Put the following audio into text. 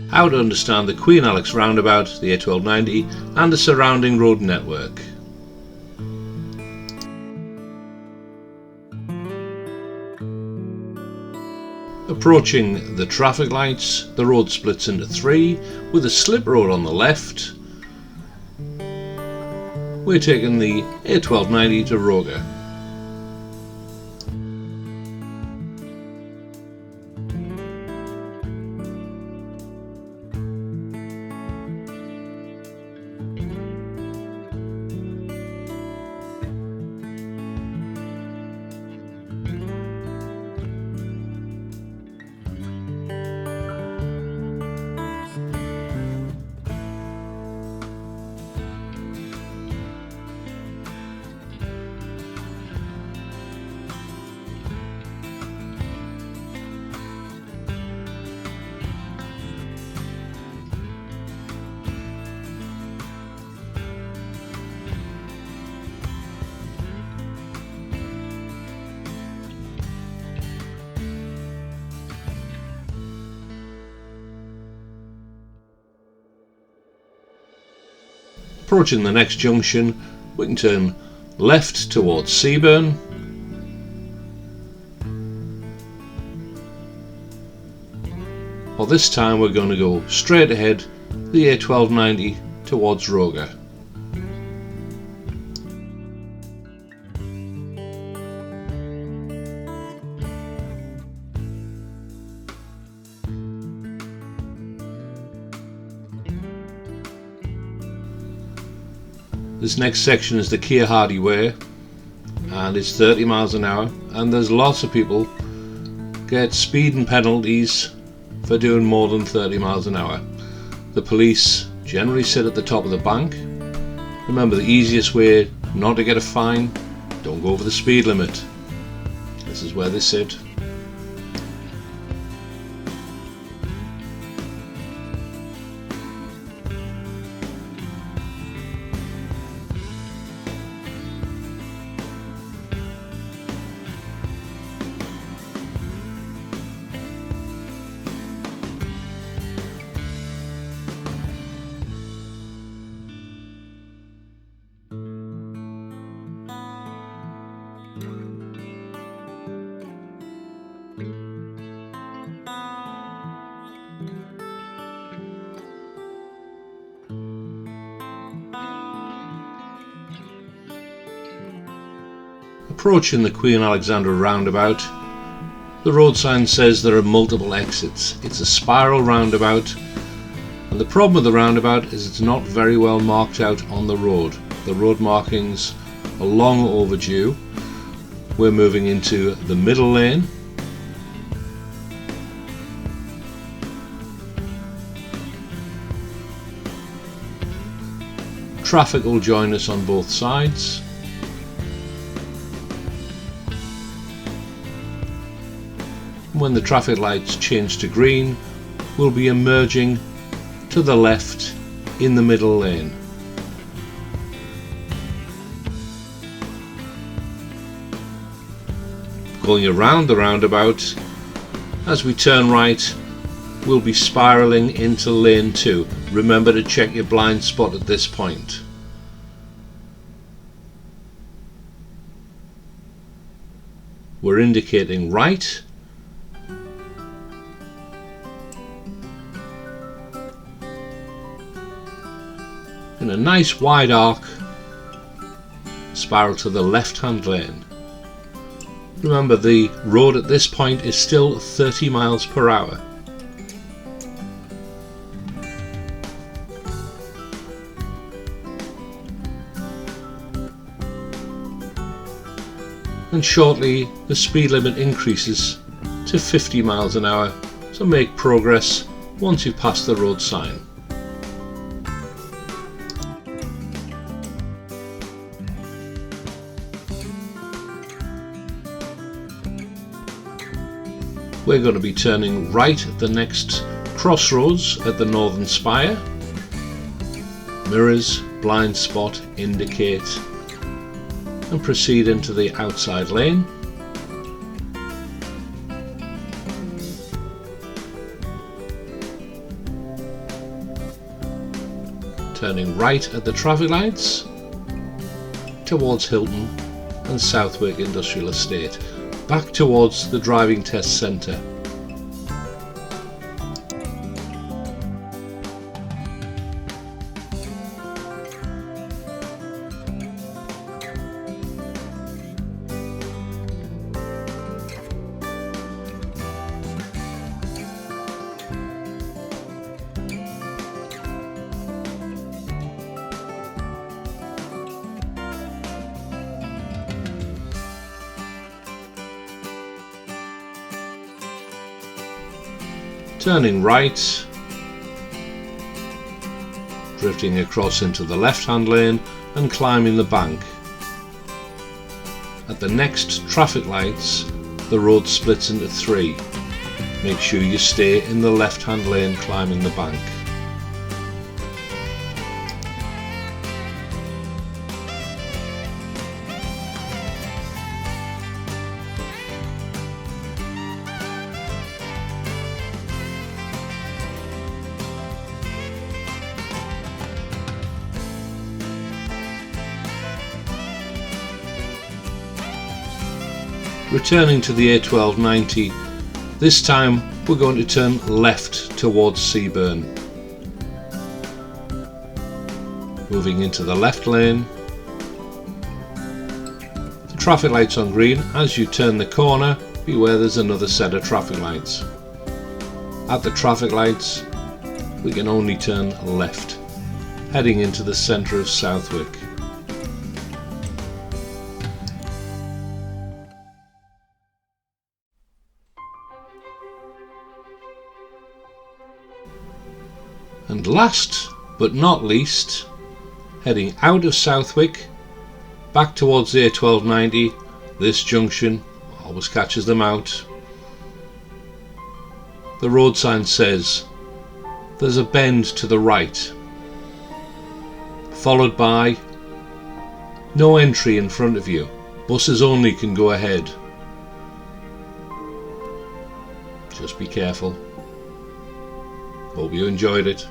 how to understand the Queen Alex Roundabout, the A1290 and the surrounding road network. Approaching the traffic lights, the road splits into three with a slip road on the left. We're taking the A1290 to Roga. Approaching the next junction, we can turn left towards Seaburn. Well, this time we're going to go straight ahead, the A1290 towards Roga. This next section is the Keir Hardie Way and it's 30 miles an hour, and there's lots of people get speeding penalties for doing more than 30 miles an hour. The police generally sit at the top of the bank. Remember, the easiest way not to get a fine, don't go over the speed limit. This is where they sit. Approaching the Queen Alexandra Roundabout, the road sign says there are multiple exits. It's a spiral roundabout, and the problem with the roundabout is it's not very well marked out on the road. The road markings are long overdue. We're moving into the middle lane. Traffic will join us on both sides. When the traffic lights change to green, we'll be emerging to the left in the middle lane. Going around the roundabout, as we turn right, we'll be spiralling into lane 2. Remember to check your blind spot at this point. We're indicating right. In a nice wide arc, spiral to the left-hand lane. Remember, the road at this point is still 30 miles per hour. And shortly the speed limit increases to 50 miles an hour, so make progress once you've passed the road sign. We're going to be turning right at the next crossroads at the northern spire. Mirrors, blind spot, indicate, and proceed into the outside lane. turning right at the traffic lights towards Hilton and Southwick Industrial Estate, back towards the driving test centre. Turning right, drifting across into the left-hand lane and climbing the bank. At the next traffic lights, the road splits into three. Make sure you stay in the left-hand lane climbing the bank. Returning to the A1290, this time we're going to turn left towards Seaburn. Moving into the left lane. The traffic light's on green. As you turn the corner, beware there's another set of traffic lights. At the traffic lights, we can only turn left, heading into the centre of Southwick. And last but not least, heading out of Southwick, back towards the A1290, this junction always catches them out. The road sign says there's a bend to the right, followed by no entry in front of you, buses only can go ahead. Just be careful. Hope you enjoyed it.